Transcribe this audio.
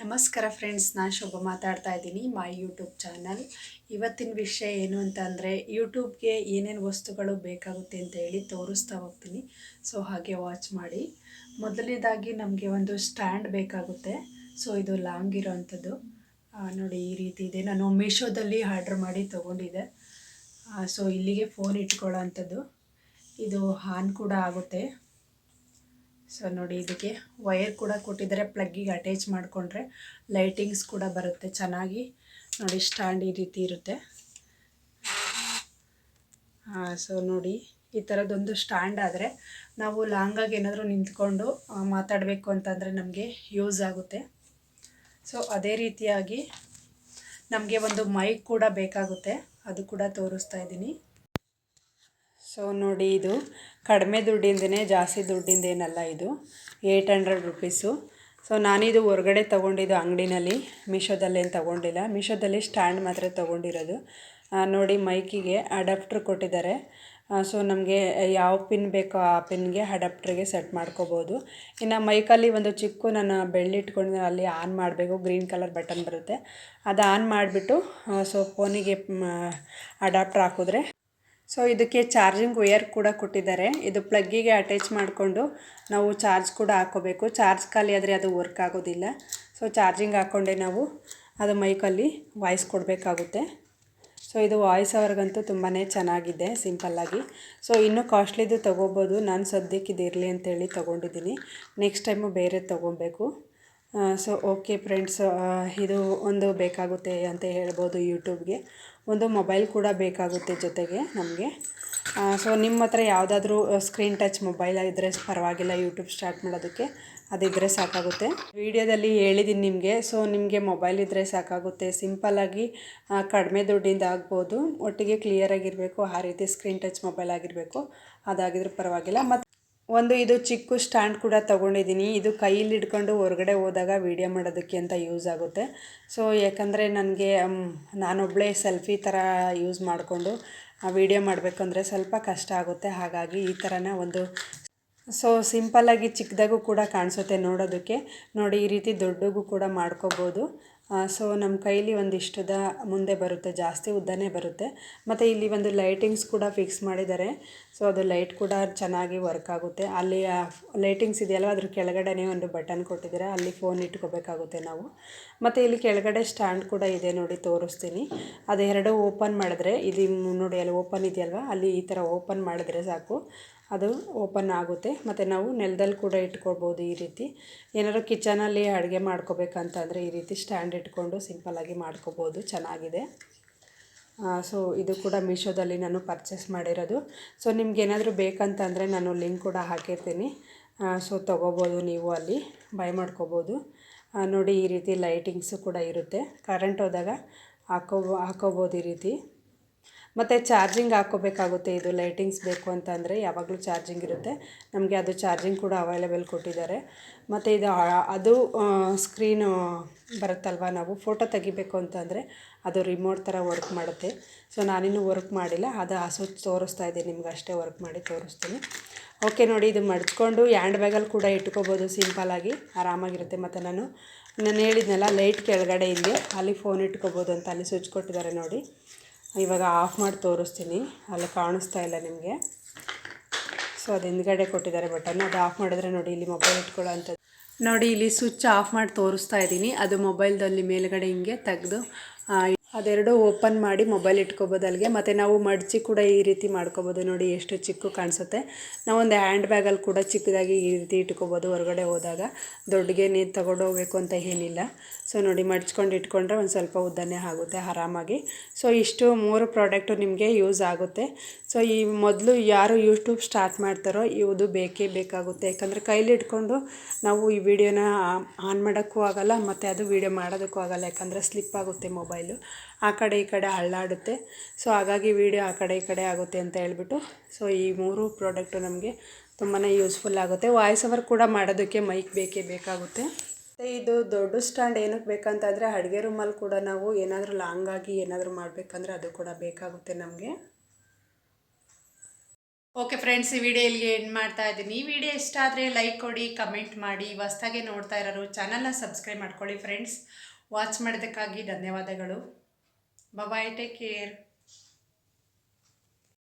ನಮಸ್ಕಾರ ಫ್ರೆಂಡ್ಸ್, ನಾನು ಶೋಭಾ ಮಾತಾಡ್ತಾ ಇದ್ದೀನಿ ಮೈ ಯೂಟ್ಯೂಬ್ ಚಾನಲ್. ಇವತ್ತಿನ ವಿಷಯ ಏನು ಅಂತ ಅಂದರೆ, ಯೂಟ್ಯೂಬ್ಗೆ ಏನೇನು ವಸ್ತುಗಳು ಬೇಕಾಗುತ್ತೆ ಅಂತ ಹೇಳಿ ತೋರಿಸ್ತಾ ಹೋಗ್ತೀನಿ. ಸೊ ಹಾಗೆ ವಾಚ್ ಮಾಡಿ. ಮೊದಲನೇದಾಗಿ ನಮಗೆ ಒಂದು ಸ್ಟ್ಯಾಂಡ್ ಬೇಕಾಗುತ್ತೆ. ಸೊ ಇದು ಲಾಂಗ್ ಇರೋವಂಥದ್ದು ನೋಡಿ, ಈ ರೀತಿ ಇದೆ. ನಾನು ಮೀಶೋದಲ್ಲಿ ಆರ್ಡ್ರ್ ಮಾಡಿ ತೊಗೊಂಡಿದ್ದೆ. ಸೊ ಇಲ್ಲಿಗೆ ಫೋನ್ ಇಟ್ಕೊಳ್ಳೋ ಅಂಥದ್ದು. ಇದು ಆನ್ ಕೂಡ ಆಗುತ್ತೆ. ಸೊ ನೋಡಿ, ಇದಕ್ಕೆ ವೈರ್ ಕೂಡ ಕೊಟ್ಟಿದ್ದಾರೆ. ಪ್ಲಗ್ಗಿಗೆ ಅಟ್ಯಾಚ್ ಮಾಡಿಕೊಂಡ್ರೆ ಲೈಟಿಂಗ್ಸ್ ಕೂಡ ಬರುತ್ತೆ ಚೆನ್ನಾಗಿ. ನೋಡಿ, ಸ್ಟ್ಯಾಂಡ್ ಈ ರೀತಿ ಇರುತ್ತೆ. ಸೊ ನೋಡಿ, ಈ ಥರದ್ದೊಂದು ಸ್ಟ್ಯಾಂಡ್ ಆದರೆ ನಾವು ಲಾಂಗಾಗಿ ಏನಾದರೂ ನಿಂತ್ಕೊಂಡು ಮಾತಾಡಬೇಕು ಅಂತಂದರೆ ನಮಗೆ ಯೂಸ್ ಆಗುತ್ತೆ. ಸೊ ಅದೇ ರೀತಿಯಾಗಿ ನಮಗೆ ಒಂದು ಮೈಕ್ ಕೂಡ ಬೇಕಾಗುತ್ತೆ, ಅದು ಕೂಡ ತೋರಿಸ್ತಾ ಇದ್ದೀನಿ. ಸೊ ನೋಡಿ, ಇದು ಕಡಿಮೆ ದುಡ್ಡಿಂದೇ, ಜಾಸ್ತಿ ದುಡ್ಡಿಂದೇನಲ್ಲ. ಇದು 800 ರುಪೀಸು. ಸೊ ನಾನಿದು ಹೊರಗಡೆ ತೊಗೊಂಡಿದ್ದು ಅಂಗಡಿನಲ್ಲಿ, ಮೀಶೋದಲ್ಲಿ ಏನು ತೊಗೊಂಡಿಲ್ಲ. ಮೀಶೋದಲ್ಲಿ ಸ್ಟ್ಯಾಂಡ್ ಮಾತ್ರ ತೊಗೊಂಡಿರೋದು. ನೋಡಿ, ಮೈಕಿಗೆ ಅಡಾಪ್ಟ್ರ್ ಕೊಟ್ಟಿದ್ದಾರೆ. ಸೊ ನಮಗೆ ಯಾವ ಪಿನ್ ಬೇಕೋ ಆ ಪಿನ್ಗೆ ಅಡಾಪ್ಟ್ರಿಗೆ ಸೆಟ್ ಮಾಡ್ಕೋಬೋದು. ಇನ್ನು ಮೈಕಲ್ಲಿ ಒಂದು ಚಿಕ್ಕ ನಾನು ಬೆಳ್ಳಿಟ್ಕೊಂಡು ಅಲ್ಲಿ ಆನ್ ಮಾಡಬೇಕು. ಗ್ರೀನ್ ಕಲರ್ ಬಟನ್ ಬರುತ್ತೆ, ಅದು ಆನ್ ಮಾಡಿಬಿಟ್ಟು ಸೊ ಫೋನಿಗೆ ಅಡಾಪ್ಟ್ರ್ ಹಾಕಿದ್ರೆ, ಸೊ ಇದಕ್ಕೆ ಚಾರ್ಜಿಂಗ್ ವೈರ್ ಕೂಡ ಕೊಟ್ಟಿದ್ದಾರೆ. ಇದು ಪ್ಲಗ್ಗಿಗೆ ಅಟ್ಯಾಚ್ ಮಾಡಿಕೊಂಡು ನಾವು ಚಾರ್ಜ್ ಕೂಡ ಹಾಕೋಬೇಕು. ಚಾರ್ಜ್ ಖಾಲಿ ಆದರೆ ಅದು ವರ್ಕ್ ಆಗೋದಿಲ್ಲ. ಸೊ ಚಾರ್ಜಿಂಗ್ ಹಾಕ್ಕೊಂಡೆ ನಾವು ಅದು ಮೈಕಲ್ಲಿ ವಾಯ್ಸ್ ಕೊಡಬೇಕಾಗುತ್ತೆ. ಸೊ ಇದು ವಾಯ್ಸ್ ಅವ್ರಿಗಂತೂ ತುಂಬಾ ಚೆನ್ನಾಗಿದೆ, ಸಿಂಪಲ್ಲಾಗಿ. ಸೊ ಇನ್ನೂ ಕಾಸ್ಟ್ಲಿದು ತೊಗೋಬೋದು. ನಾನು ಸದ್ಯಕ್ಕೆ ಇದಿರಲಿ ಅಂತೇಳಿ ತೊಗೊಂಡಿದ್ದೀನಿ. ನೆಕ್ಸ್ಟ್ ಟೈಮು ಬೇರೆ ತೊಗೊಬೇಕು. ಸೊ ಓಕೆ ಫ್ರೆಂಡ್ಸ್, ಇದು ಒಂದು ಬೇಕಾಗುತ್ತೆ ಅಂತ ಹೇಳ್ಬೋದು. ಯೂಟ್ಯೂಬ್ಗೆ ಒಂದು ಮೊಬೈಲ್ ಕೂಡ ಬೇಕಾಗುತ್ತೆ ಜೊತೆಗೆ ನಮಗೆ. ಸೊ ನಿಮ್ಮ ಹತ್ರ ಯಾವುದಾದ್ರೂ ಸ್ಕ್ರೀನ್ ಟಚ್ ಮೊಬೈಲ್ ಇದ್ದರೆ ಪರವಾಗಿಲ್ಲ, ಯೂಟ್ಯೂಬ್ ಸ್ಟಾರ್ಟ್ ಮಾಡೋದಕ್ಕೆ ಅದಿದ್ದರೆ ಸಾಕಾಗುತ್ತೆ. ವಿಡಿಯೋದಲ್ಲಿ ಹೇಳಿದ್ದೀನಿ ನಿಮಗೆ. ಸೊ ನಿಮಗೆ ಮೊಬೈಲ್ ಇದ್ದರೆ ಸಾಕಾಗುತ್ತೆ. ಸಿಂಪಲ್ಲಾಗಿ ಕಡಿಮೆ ದುಡ್ಡಿಂದ ಆಗ್ಬೋದು. ಒಟ್ಟಿಗೆ ಕ್ಲಿಯರಾಗಿರಬೇಕು, ಆ ರೀತಿ ಸ್ಕ್ರೀನ್ ಟಚ್ ಮೊಬೈಲ್ ಆಗಿರಬೇಕು. ಅದಾಗಿದ್ರೂ ಪರವಾಗಿಲ್ಲ. ಮತ್ತು ಒಂದು ಇದು ಚಿಕ್ಕ ಸ್ಟ್ಯಾಂಡ್ ಕೂಡ ತೊಗೊಂಡಿದ್ದೀನಿ. ಇದು ಕೈಯಲ್ಲಿ ಹಿಡ್ಕೊಂಡು ಹೊರಗಡೆ ಹೋದಾಗ ವೀಡಿಯೋ ಮಾಡೋದಕ್ಕೆ ಅಂತ ಯೂಸ್ ಆಗುತ್ತೆ. ಸೊ ಯಾಕಂದರೆ ನನಗೆ ನಾನೊಬ್ಬಳೇ ಸೆಲ್ಫಿ ಥರ ಯೂಸ್ ಮಾಡಿಕೊಂಡು ವೀಡಿಯೋ ಮಾಡಬೇಕಂದ್ರೆ ಸ್ವಲ್ಪ ಕಷ್ಟ ಆಗುತ್ತೆ. ಹಾಗಾಗಿ ಈ ಥರನ ಒಂದು ಸೊ ಸಿಂಪಲ್ಲಾಗಿ ಚಿಕ್ಕದಾಗೂ ಕೂಡ ಕಾಣಿಸುತ್ತೆ ನೋಡೋದಕ್ಕೆ. ನೋಡಿ, ಈ ರೀತಿ ದೊಡ್ಡಗೂ ಕೂಡ ಮಾಡ್ಕೋಬೋದು. ಸೊ ನಮ್ಮ ಕೈಲಿ ಒಂದಿಷ್ಟುದ ಮುಂದೆ ಬರುತ್ತೆ, ಜಾಸ್ತಿ ಉದ್ದನೇ ಬರುತ್ತೆ. ಮತ್ತು ಇಲ್ಲಿ ಒಂದು ಲೈಟಿಂಗ್ಸ್ ಕೂಡ ಫಿಕ್ಸ್ ಮಾಡಿದ್ದಾರೆ. ಸೊ ಅದು ಲೈಟ್ ಕೂಡ ಚೆನ್ನಾಗಿ ವರ್ಕ್ ಆಗುತ್ತೆ. ಅಲ್ಲಿ ಲೈಟಿಂಗ್ಸ್ ಇದೆಯಲ್ಲ, ಅದ್ರ ಕೆಳಗಡೆನೇ ಒಂದು ಬಟನ್ ಕೊಟ್ಟಿದ್ದಾರೆ, ಅಲ್ಲಿ ಫೋನ್ ಇಟ್ಕೋಬೇಕಾಗುತ್ತೆ ನಾವು. ಮತ್ತು ಇಲ್ಲಿ ಕೆಳಗಡೆ ಸ್ಟ್ಯಾಂಡ್ ಕೂಡ ಇದೆ, ನೋಡಿ ತೋರಿಸ್ತೀನಿ. ಅದೆರಡು ಓಪನ್ ಮಾಡಿದ್ರೆ, ಇದು ನೋಡಿ ಅಲ್ಲಿ ಓಪನ್ ಇದೆಯಲ್ವ, ಅಲ್ಲಿ ಈ ಥರ ಓಪನ್ ಮಾಡಿದ್ರೆ ಸಾಕು, ಅದು ಓಪನ್ ಆಗುತ್ತೆ. ಮತ್ತು ನಾವು ನೆಲದಲ್ಲಿ ಕೂಡ ಇಟ್ಕೊಳ್ಬೋದು. ಈ ರೀತಿ ಏನಾದರೂ ಕಿಚನಲ್ಲಿ ಅಡುಗೆ ಮಾಡ್ಕೋಬೇಕಂತಂದರೆ ಈ ರೀತಿ ಸ್ಟ್ಯಾಂಡ್ ಇಟ್ಕೊಂಡು ಸಿಂಪಲ್ಲಾಗಿ ಮಾಡ್ಕೋಬೋದು, ಚೆನ್ನಾಗಿದೆ. ಸೊ ಇದು ಕೂಡ ಮೀಶೋದಲ್ಲಿ ನಾನು ಪರ್ಚೇಸ್ ಮಾಡಿರೋದು. ಸೊ ನಿಮ್ಗೇನಾದರೂ ಬೇಕಂತಂದರೆ ನಾನು ಲಿಂಕ್ ಕೂಡ ಹಾಕಿರ್ತೀನಿ. ಸೊ ತೊಗೋಬೋದು, ನೀವು ಅಲ್ಲಿ ಬೈ ಮಾಡ್ಕೋಬೋದು. ನೋಡಿ, ಈ ರೀತಿ ಲೈಟಿಂಗ್ಸು ಕೂಡ ಇರುತ್ತೆ. ಕರೆಂಟ್ ಹೋದಾಗ ಹಾಕೋಬೋದು ಈ ರೀತಿ. ಮತ್ತು ಚಾರ್ಜಿಂಗ್ ಹಾಕ್ಕೋಬೇಕಾಗುತ್ತೆ. ಇದು ಲೈಟಿಂಗ್ಸ್ ಬೇಕು ಅಂತಂದರೆ ಯಾವಾಗಲೂ ಚಾರ್ಜಿಂಗ್ ಇರುತ್ತೆ ನಮಗೆ. ಅದು ಚಾರ್ಜಿಂಗ್ ಕೂಡ ಅವೈಲೇಬಲ್ ಕೊಟ್ಟಿದ್ದಾರೆ. ಮತ್ತು ಇದು ಅದು ಸ್ಕ್ರೀನು ಬರುತ್ತಲ್ವ, ನಾವು ಫೋಟೋ ತೆಗಿಬೇಕು ಅಂತಂದರೆ ಅದು ರಿಮೋಟ್ ಥರ ವರ್ಕ್ ಮಾಡುತ್ತೆ. ಸೊ ನಾನಿನ್ನೂ ವರ್ಕ್ ಮಾಡಿಲ್ಲ, ಅದು ಆ ಸ್ವಿಚ್ ತೋರಿಸ್ತಾ ಇದ್ದೀನಿ ನಿಮ್ಗೆ, ಅಷ್ಟೇ ವರ್ಕ್ ಮಾಡಿ ತೋರಿಸ್ತೀನಿ. ಓಕೆ ನೋಡಿ, ಇದು ಮಡ್ಚ್ಕೊಂಡು ಹ್ಯಾಂಡ್ ಬ್ಯಾಗಲ್ಲಿ ಕೂಡ ಇಟ್ಕೋಬೋದು, ಸಿಂಪಲ್ಲಾಗಿ ಆರಾಮಾಗಿರುತ್ತೆ. ಮತ್ತು ನಾನು ಹೇಳಿದ್ನಲ್ಲ, ಲೈಟ್ ಕೆಳಗಡೆ ಇಲ್ಲಿ, ಅಲ್ಲಿ ಫೋನ್ ಇಟ್ಕೋಬೋದು ಅಂತ ಅಲ್ಲಿ ಸ್ವಿಚ್ ಕೊಟ್ಟಿದ್ದಾರೆ ನೋಡಿ. ಇವಾಗ ಆಫ್ ಮಾಡಿ ತೋರಿಸ್ತೀನಿ, ಅಲ್ಲಿ ಕಾಣಿಸ್ತಾ ಇಲ್ಲ ನಿಮಗೆ. ಸೊ ಅದು ಹಿಂದ್ಗಡೆ ಕೊಟ್ಟಿದ್ದಾರೆ ಬಟನ್, ಅದು ಆಫ್ ಮಾಡಿದ್ರೆ ನೋಡಿ, ಇಲ್ಲಿ ಮೊಬೈಲ್ ಇಟ್ಕೊಳ್ಳೋ ಅಂಥದ್ದು ನೋಡಿ. ಇಲ್ಲಿ ಸ್ವಿಚ್ ಆಫ್ ಮಾಡಿ ತೋರಿಸ್ತಾ ಇದ್ದೀನಿ. ಅದು ಮೊಬೈಲ್ದಲ್ಲಿ ಮೇಲ್ಗಡೆ ಹಿಂಗೆ ತೆಗೆದು ಅದೆರಡು ಓಪನ್ ಮಾಡಿ ಮೊಬೈಲ್ ಇಟ್ಕೋಬೋದು ಅಲ್ಲಿಗೆ. ಮತ್ತು ನಾವು ಮಡಚಿ ಕೂಡ ಈ ರೀತಿ ಮಾಡ್ಕೋಬೋದು. ನೋಡಿ ಎಷ್ಟು ಚಿಕ್ಕ ಕಾಣಿಸುತ್ತೆ. ನಾವೊಂದು ಹ್ಯಾಂಡ್ ಬ್ಯಾಗಲ್ಲಿ ಕೂಡ ಚಿಕ್ಕದಾಗಿ ಈ ರೀತಿ ಇಟ್ಕೋಬೋದು ಹೊರಗಡೆ ಹೋದಾಗ. ದೊಡ್ಡಗೆ ನೀರು ತಗೊಂಡು ಹೋಗಬೇಕು ಅಂತ ಏನಿಲ್ಲ. ಸೊ ನೋಡಿ, ಮಡ್ಚ್ಕೊಂಡು ಇಟ್ಕೊಂಡ್ರೆ ಒಂದು ಸ್ವಲ್ಪ ಉದ್ದನೇ ಆಗುತ್ತೆ ಆರಾಮಾಗಿ. ಸೊ ಇಷ್ಟು 3 ಪ್ರಾಡಕ್ಟು ನಿಮಗೆ ಯೂಸ್ ಆಗುತ್ತೆ. ಸೊ ಈ ಮೊದಲು ಯಾರು ಯೂಟ್ಯೂಬ್ ಸ್ಟಾರ್ಟ್ ಮಾಡ್ತಾರೋ ಇದು ಬೇಕೇ ಬೇಕಾಗುತ್ತೆ. ಯಾಕಂದರೆ ಕೈಲಿ ಇಟ್ಕೊಂಡು ನಾವು ಈ ವಿಡಿಯೋನ ಆನ್ ಮಾಡೋಕ್ಕೂ ಆಗೋಲ್ಲ, ಮತ್ತು ಅದು ವೀಡಿಯೋ ಮಾಡೋದಕ್ಕೂ ಆಗೋಲ್ಲ. ಯಾಕಂದರೆ ಸ್ಲಿಪ್ ಆಗುತ್ತೆ ಮೊಬೈಲು, ಆ ಕಡೆ ಈ ಕಡೆ ಹಳ್ಳಾಡುತ್ತೆ. ಸೊ ಹಾಗಾಗಿ ವೀಡಿಯೋ ಆ ಕಡೆ ಈ ಕಡೆ ಆಗುತ್ತೆ ಅಂತ ಹೇಳ್ಬಿಟ್ಟು ಸೊ ಈ 3 ಪ್ರಾಡಕ್ಟು ನಮಗೆ ತುಂಬಾ ಯೂಸ್ಫುಲ್ ಆಗುತ್ತೆ. ವಾಯ್ಸ್ ಓವರ್ ಕೂಡ ಮಾಡೋದಕ್ಕೆ ಮೈಕ್ ಬೇಕೇ ಬೇಕಾಗುತ್ತೆ. ಮತ್ತು ಇದು ದೊಡ್ಡ ಸ್ಟ್ಯಾಂಡ್ ಏನಕ್ಕೆ ಬೇಕಂತಂದರೆ, ಅಡುಗೆ ರೂಮಲ್ಲಿ ಕೂಡ ನಾವು ಏನಾದರೂ ಲಾಂಗಾಗಿ ಏನಾದರೂ ಮಾಡಬೇಕಂದ್ರೆ ಅದು ಕೂಡ ಬೇಕಾಗುತ್ತೆ ನಮಗೆ. ಓಕೆ ಫ್ರೆಂಡ್ಸ್, ಈ ವಿಡಿಯೋ ಇಲ್ಲಿಗೆ ಎಂಡ್ ಮಾಡ್ತಾ ಇದ್ದೀನಿ. ಈ ವಿಡಿಯೋ ಇಷ್ಟ ಆದರೆ ಲೈಕ್ ಕೊಡಿ, ಕಮೆಂಟ್ ಮಾಡಿ. ಹೊಸ್ದಾಗೆ ನೋಡ್ತಾ ಇರೋರು ಚಾನಲ್ನ ಸಬ್ಸ್ಕ್ರೈಬ್ ಮಾಡ್ಕೊಳ್ಳಿ ಫ್ರೆಂಡ್ಸ್. ವಾಚ್ ಮಾಡಿದ್ದಕ್ಕಾಗಿ ಧನ್ಯವಾದಗಳು. ಬಾಯ್, ಟೇಕ್ ಕೇರ್.